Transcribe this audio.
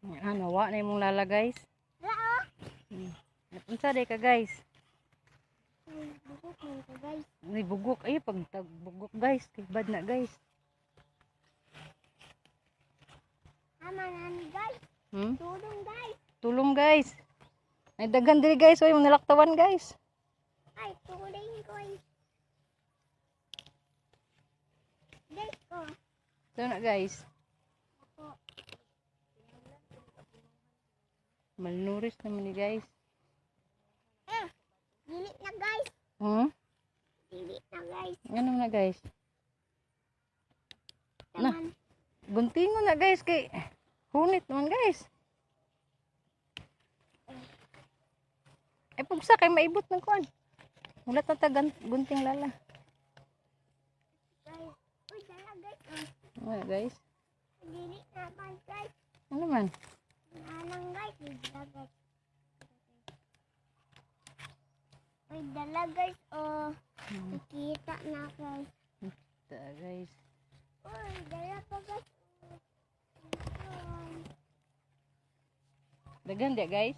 Ano, wa na imong lala guys. Unsa day ka guys? Bugok man ko guys. Ni bugok ay pag bugok guys, kay bad na guys. Ama nani guys. Tulong guys. Tulong guys. Ay daghan diri guys, oy mo nilaktawan guys. Ay tulong guys. Guys ko. So na guys. Malnourished naman ni guys. Dili na guys. Dili na guys. Ano na guys? Na, Taman. guntingon na guys kay hunit naman guys. Ay pugsa kay maibot ng kuan. Wala ta gunting lala. Guys. Uy, dala guys. Ano guys? Dili na man guys. Ano man? Anang guys. Dala guys. Uy, dala guys. Oh. Nakita na guys. Ta guys. Uy, dala pa guys. Daghan dia guys.